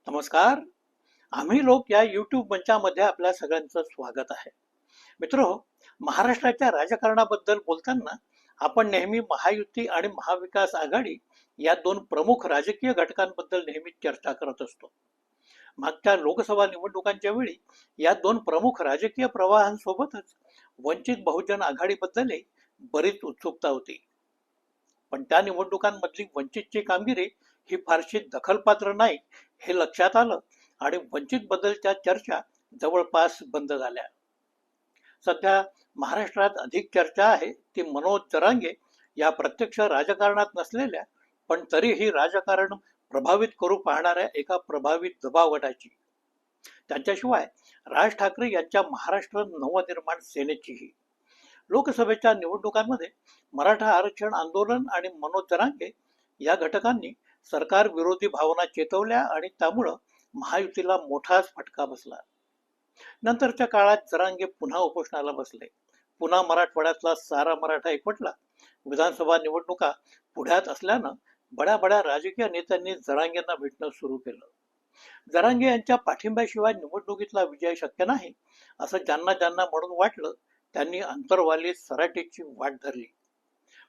नमस्कार. आम्ही लोक या YouTube मंचामध्ये आपल्या सगळ्यांचं स्वागत आहे. मित्रो, महाराष्ट्राच्या राजकारणाबद्दल बोलताना आपण नेहमी महायुती आणि महाविकास आघाडी या दोन प्रमुख राजकीय घटकांबद्दल नेहमी चर्चा करत असतो. मागच्या लोकसभा निवडणुकांच्या वेळी या दोन प्रमुख राजकीय प्रवाहांसोबतच वंचित बहुजन आघाडीबद्दलही बरीच उत्सुकता होती. पण त्या निवडणुकांमधली वंचितची कामगिरी ही फारशी दखलपात्र नाही हे लक्षात आलं आणि वंचित बद्दलच्या चर्चा जवळपास बंद झाल्या. सध्या महाराष्ट्रात अधिक चर्चा आहे ती मनोज जरांगे या प्रत्यक्ष राजकारणात नसलेल्या पण तरीही राजकारण प्रभावित करू पाहणाऱ्या एका प्रभावित दबाव गटाची. त्यांच्याशिवाय राज ठाकरे यांच्या महाराष्ट्र नवनिर्माण सेनेचीही. लोकसभेच्या निवडणुकांमध्ये मराठा आरक्षण आंदोलन आणि मनोज जरांगे या घटकांनी सरकार विरोधी भावना चेतवल्या आणि त्यामुळं महायुतीला मोठाच फटका बसला. नंतरच्या काळात जरांगे पुन्हा उपोषणाला बसले. पुन्हा मराठवाड्यातला सारा मराठा एकवटला. विधानसभा निवडणुका पुढ्यात असल्यानं बड्या बड्या राजकीय नेत्यांनी जरांगेंना भेटणं सुरू केलं. जरांगे यांच्या पाठिंब्याशिवाय निवडणुकीतला विजय शक्य नाही असं ज्यांना ज्यांना म्हणून वाटलं त्यांनी अंतर्वाली सराटीची वाट धरली.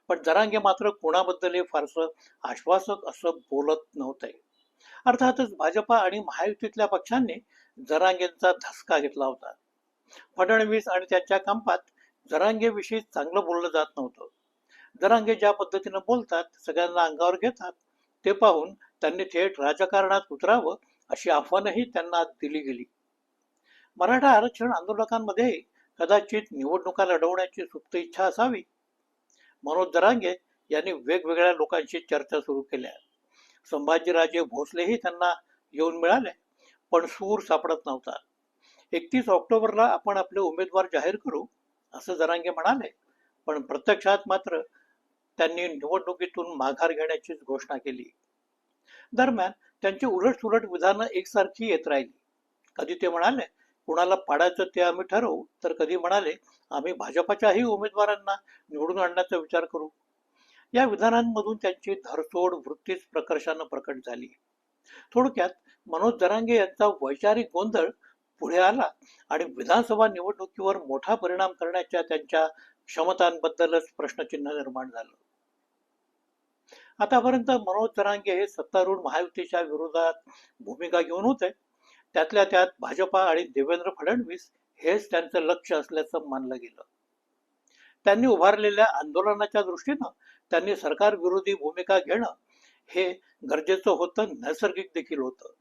पण जरांगे मात्र कोणाबद्दलही फारसं आश्वासक असं बोलत नव्हते. अर्थातच भाजपा आणि महायुतीतल्या पक्षांनी जरांगेंचा धसका घेतला होता. फडणवीस आणि त्यांच्या कंपात जरांगेविषयी चांगलं बोललं जात नव्हतं. जरांगे ज्या पद्धतीनं बोलतात, सगळ्यांना अंगावर घेतात, ते पाहून त्यांनी थेट राजकारणात उतरावं अशी आव्हानही त्यांना दिली गेली. मराठा आरक्षण आंदोलकांमध्ये कदाचित निवडणुका लढवण्याची सुप्त इच्छा असावी. मनोज जरांगे यांनी वेगवेगळ्या लोकांशी चर्चा सुरू केल्या. संभाजीराजे भोसलेही त्यांना येऊन मिळाले, पण सूर सापडत नव्हता. 31 ऑक्टोबरला आपण आपले उमेदवार जाहीर करू असं जरांगे म्हणाले, पण प्रत्यक्षात मात्र त्यांनी निवडणुकीतून माघार घेण्याचीच घोषणा केली. दरम्यान त्यांची उलटसुलट विधानं एकसारखी येत राहिली. कधी ते म्हणाले कुणाला पाडायचं ते आम्ही ठरवू, तर कधी म्हणाले आम्ही भाजपाच्याही उमेदवारांना निवडून आणण्याचा विचार करू. या विधानांमधून त्यांची धरसोड वृत्तीच प्रकर्षानं प्रकट झाली. थोडक्यात मनोज जरांगे यांचा वैचारिक गोंधळ पुढे आला आणि विधानसभा निवडणुकीवर मोठा परिणाम करण्याच्या त्यांच्या क्षमतांबद्दलच प्रश्नचिन्ह निर्माण झालं. आतापर्यंत मनोज जरांगे हे सत्तारूढ महायुतीच्या विरोधात भूमिका घेऊन होते. त्यातल्या त्यात भाजपा आणि देवेंद्र फडणवीस हेच त्यांचं लक्ष असल्याचं मानलं गेलं. त्यांनी उभारलेल्या आंदोलनाच्या दृष्टीनं त्यांनी सरकार विरोधी भूमिका घेणं हे गरजेचं होतं, नैसर्गिक देखील होतं.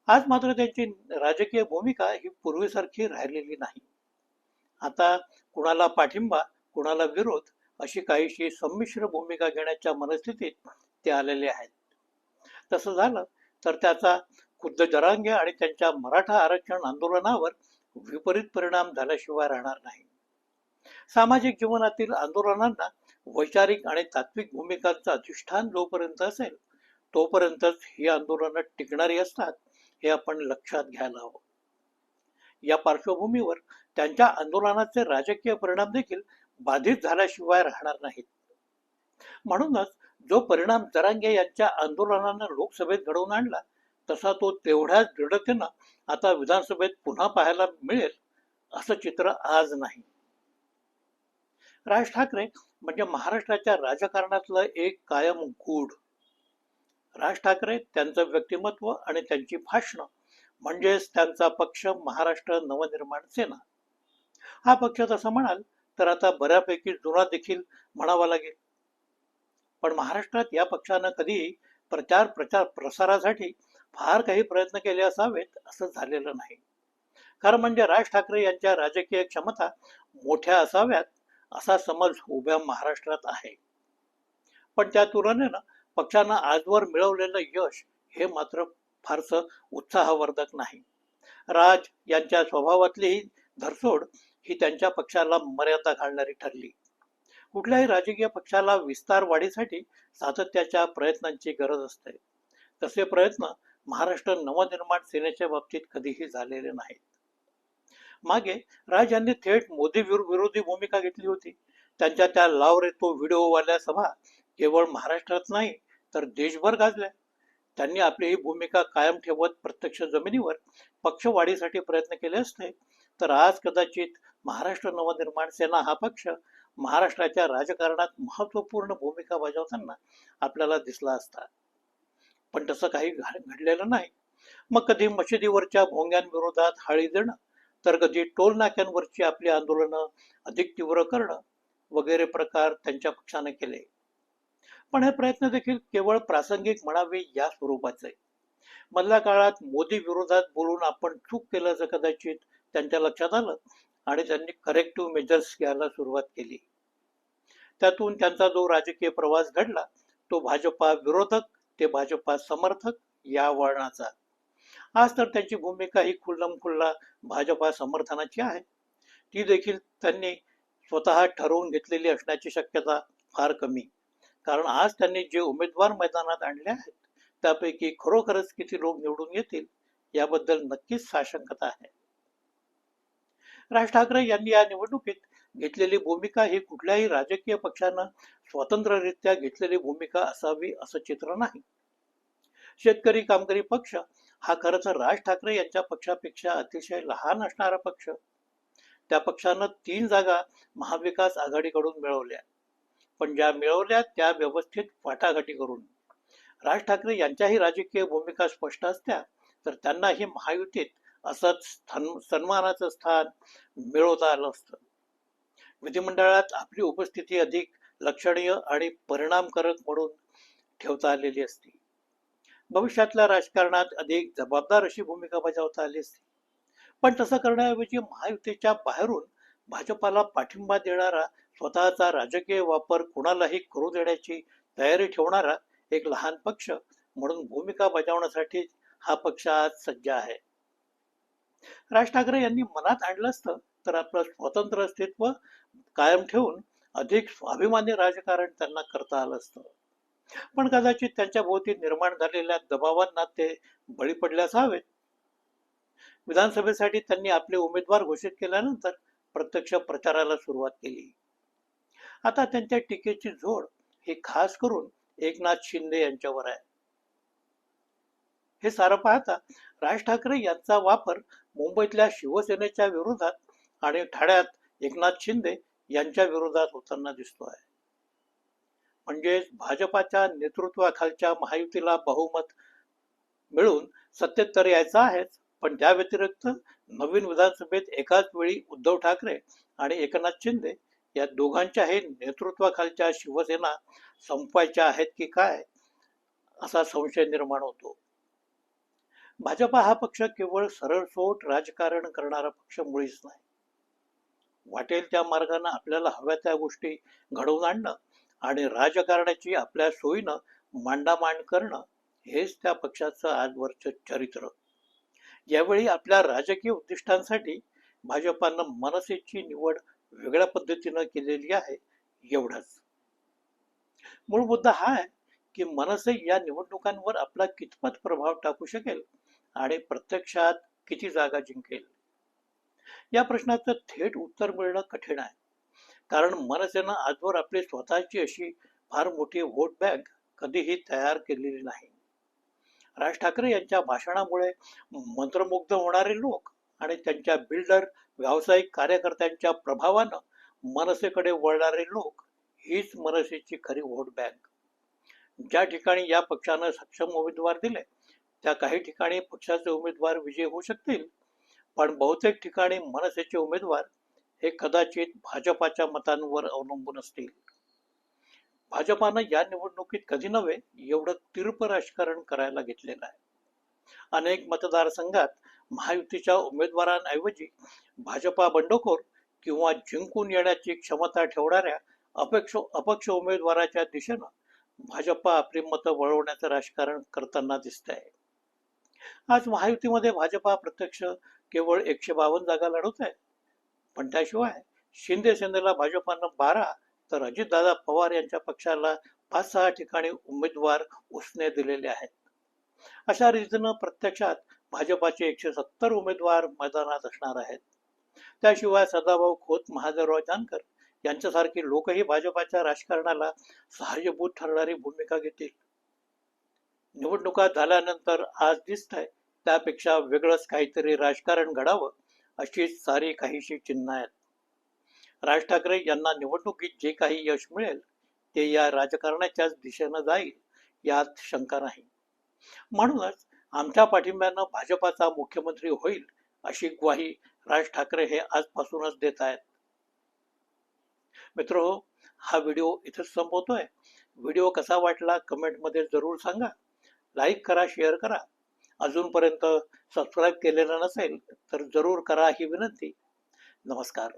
आज मात्र त्यांची राजकीय भूमिका ही पूर्वीसारखी राहिलेली नाही. आता कुणाला पाठिंबा कुणाला विरोध अशी काहीशी संमिश्र भूमिका घेण्याच्या मनस्थितीत ते आलेले आहेत. तसं झालं तर त्याचा खुद्द जरांगे आणि त्यांच्या मराठा आरक्षण आंदोलनावर विपरीत परिणाम झाल्याशिवाय राहणार नाही. सामाजिक जीवनातील आंदोलनांना वैचारिक आणि तात्विक भूमिकांचं अधिष्ठान जोपर्यंत असेल तोपर्यंतच ही आंदोलनं टिकणारी असतात हे आपण लक्षात घ्यायला हवं. या पार्श्वभूमीवर त्यांच्या आंदोलनाचे राजकीय परिणाम देखील बाधित झाल्याशिवाय राहणार नाहीत. म्हणूनच जो परिणाम जरांगे यांच्या आंदोलनानं लोकसभेत घडवून आणला तसा तो तेवढ्याच दृढतेनं आता विधानसभेत पुन्हा पाहायला मिळेल असं चित्र आज नाही. राज ठाकरे म्हणजे महाराष्ट्राच्या राजकारणातलं एक कायम गूढ. राज ठाकरे, त्यांचं व्यक्तिमत्व आणि त्यांची भाषणं म्हणजेच त्यांचा पक्ष महाराष्ट्र नवनिर्माण सेना. हा पक्ष तसं म्हणाल तर आता बऱ्यापैकी जुना देखील म्हणावा लागेल. पण महाराष्ट्रात या पक्षानं कधीही प्रसारासाठी फार काही प्रयत्न केले असावेत असं झालेलं नाही. कारण म्हणजे राज ठाकरे यांच्या राजकीय क्षमता मोठ्या असाव्यात असा समज उभ्या महाराष्ट्रात आहे. पण त्या तुलनेनं पक्षानं आजवर मिळवलेलं यश हे मात्र फारसं उत्साहवर्धक नाही. राज यांच्या स्वभावातली धरसोड ही त्यांच्या पक्षाला मर्यादा घालणारी ठरली. कुठल्याही राजकीय पक्षाला विस्तार वाढीसाठी सातत्याच्या प्रयत्नांची गरज असते. तसे प्रयत्न महाराष्ट्र नवनिर्माण सेनेच्या बाबतीत कधीही झालेले नाहीत. मागे राज यांनी थेट मोदी विरोधी भूमिका घेतली होती. त्यांच्या त्या लाव रे तो व्हिडिओवाल्या सभा केवळ महाराष्ट्रात नाही तर देशभर गाजल्या. त्यांनी आपली ही भूमिका कायम ठेवत प्रत्यक्ष जमिनीवर पक्षवाढीसाठी प्रयत्न केले असते तर आज कदाचित महाराष्ट्र नवनिर्माण सेना हा पक्ष महाराष्ट्राच्या राजकारणात महत्वपूर्ण भूमिका बजावताना आपल्याला दिसला असता. पण तसं काही घडलेलं नाही. मग कधी मशिदीवरच्या भोंग्यांविरोधात हाळी देणं, तर कधी टोल नाक्यांवरची आपली आंदोलनं अधिक तीव्र करणं वगैरे प्रकार त्यांच्या पक्षाने केले. पण हे प्रयत्न देखील केवळ प्रासंगिक म्हणावे या स्वरूपाचे. मधल्या काळात मोदी विरोधात बोलून आपण चूक केल्याचं कदाचित त्यांच्या लक्षात आलं आणि त्यांनी करेक्टिव्ह मेजर्स घ्यायला सुरुवात केली. त्यातून त्यांचा जो राजकीय प्रवास घडला तो भाजपा विरोधक ते भाजपा समर्थक या वळणाचा. आज तर त्यांची भूमिका ही खुल्लम खुल्ला भाजपा समर्थनाची आहे. ती देखील त्यांनी स्वतः ठरवून घेतलेली असण्याची शक्यता फार कमी. कारण आज त्यांनी जे उमेदवार मैदानात आणले आहेत त्यापैकी खरोखरच किती लोक निवडून येतील याबद्दल नक्कीच साशंकता आहे. राज ठाकरे यांनी या निवडणुकीत घेतलेली भूमिका ही कुठल्याही राजकीय पक्षानं स्वतंत्ररित्या घेतलेली भूमिका असावी असं चित्र नाही. शेतकरी कामगारी पक्ष हा खरं तर राज ठाकरे यांच्या पक्षापेक्षा अतिशय लहान असणारा पक्ष. त्या पक्षानं 3 जागा महाविकास आघाडीकडून मिळवल्या, पण ज्या मिळवल्या त्या व्यवस्थित वाटाघाटी करून. राज ठाकरे यांच्याही राजकीय भूमिका स्पष्ट असत्या तर त्यांनाही महायुतीत असंच सन्मानाचं स्थान मिळवता आलं असतं. विधिमंडळात आपली उपस्थिती अधिक लक्षणीय आणि परिणामकारक म्हणून ठेवता आलेली असती. भविष्यातल्या राजकारणात अधिक जबाबदार अशी भूमिका बजावता आली असती. पण तसं करण्याऐवजी महायुतीच्या बाहेरून भाजपाला पाठिंबा देणारा, स्वतःचा राजकीय वापर कुणालाही करू देण्याची तयारी ठेवणारा एक लहान पक्ष म्हणून भूमिका बजावण्यासाठी हा पक्ष आज सज्ज आहे. राज ठाकरे यांनी मनात आणलं असतं तर आपलं स्वतंत्र अस्तित्व कायम ठेवून अधिक स्वाभिमानी राजकारण त्यांना करता आलं असतं. पण कदाचित त्यांच्या भोवती निर्माण झालेल्या दबावांना ते बळी पडल्यास हवेत. विधानसभेसाठी त्यांनी आपले उमेदवार घोषित केल्यानंतर प्रत्यक्ष प्रचाराला सुरुवात केली. आता त्यांच्या टीकेची जोड ही खास करून एकनाथ शिंदे यांच्यावर आहे. हे सारं पाहता राज ठाकरे यांचा वापर मुंबईतल्या शिवसेनेच्या विरोधात आणि ठाण्यात एकनाथ शिंदे यांच्या विरोधात होताना दिसतो आहे. म्हणजे भाजपाच्या नेतृत्वाखालच्या महायुतीला बहुमत मिळून सत्तेत तर यायचं आहेच, पण त्या व्यतिरिक्त नवीन विधानसभेत एकाच वेळी उद्धव ठाकरे आणि एकनाथ शिंदे या दोघांच्याही नेतृत्वाखालच्या शिवसेना संपवायच्या आहेत की काय असा संशय निर्माण होतो. भाजपा हा पक्ष केवळ सरळसोट राजकारण करणारा पक्ष मुळीच नाही. वाटेल त्या मार्गाने आपल्याला हव्या त्या गोष्टी घडवून आणणं आणि राजकारणाची आपल्या सोयीनं मांडामांड करणं हेच त्या पक्षाचं आजवरचं चरित्र. यावेळी आपल्या राजकीय उद्दिष्टांसाठी भाजपानं मनसेची निवड वेगळ्या पद्धतीनं केलेली आहे एवढंच. मूळ मुद्दा हा आहे की मनसे या निवडणुकांवर आपला कितपत प्रभाव टाकू शकेल आणि प्रत्यक्षात किती जागा जिंकेल. या प्रश्नाचं थेट उत्तर मिळणं कठीण आहे, कारण मनसेनं आजवर आपली स्वतःची अशी फार मोठी व्होट बँक कधीही तयार केलेली नाही. राज ठाकरे यांच्या भाषणामुळे मंत्रमुग्ध होणारे लोक आणि त्यांच्या बिल्डर व्यावसायिक कार्यकर्त्यांच्या प्रभावानं मनसेकडे वळणारे लोक हीच मनसेची खरी व्होट बँक. ज्या ठिकाणी या पक्षानं सक्षम उमेदवार दिले त्या काही ठिकाणी पक्षाचे उमेदवार विजयी होऊ शकतील, पण बहुतेक ठिकाणी मनसेचे उमेदवार हे कदाचित भाजपाच्या मतांवर अवलंबून असतील. भाजपानं या निवडणुकीत कधी नव्हे एवढं तिरप राजकारण करायला घेतलेलं आहे. अनेक मतदारसंघात महायुतीच्या उमेदवारांऐवजी भाजपा बंडखोर किंवा जिंकून येण्याची क्षमता ठेवणाऱ्या अपक्ष उमेदवाराच्या दिशेनं भाजपा आपली मतं वळवण्याचं राजकारण करताना दिसत आहे. आज महायुतीमध्ये भाजपा प्रत्यक्ष केवळ 152 जागा लढवत आहे, पण त्याशिवाय शिंदे सेनेला भाजपानं 12 तर अजितदादा पवार यांच्या पक्षाला 5-6 ठिकाणी उमेदवार उसने दिलेले आहेत. अशा रीतीनं प्रत्यक्षात भाजपाचे 170 उमेदवार मैदानात असणार आहेत. त्याशिवाय सदाभाऊ खोत, महादेवराव जानकर यांच्यासारखी लोकही भाजपाच्या राजकारणाला सहाय्यभूत ठरणारी भूमिका घेतील. निवडणूक निवडणुका झाल्यानंतर आज दिसतंय त्यापेक्षा वेगळंच काहीतरी राजकारण घडावं अशी सारी काहीशी चिन्ह आहेत. राज ठाकरे यांना निवडणुकीत जे काही यश मिळेल ते या राजकारणाच्याच दिशेनं जाईल यात शंका नाही. म्हणूनच आमच्या पाठिंब्यानं भाजपाचा मुख्यमंत्री होईल अशी ग्वाही राज ठाकरे हे आजपासूनच देत आहेत. मित्रो, हा व्हिडिओ इथेच संपवतोय. व्हिडिओ कसा वाटला कमेंटमध्ये जरूर सांगा. लाईक करा, शेअर करा. अजूनपर्यंत सबस्क्राईब केलेलं नसेल तर जरूर करा ही विनंती. नमस्कार.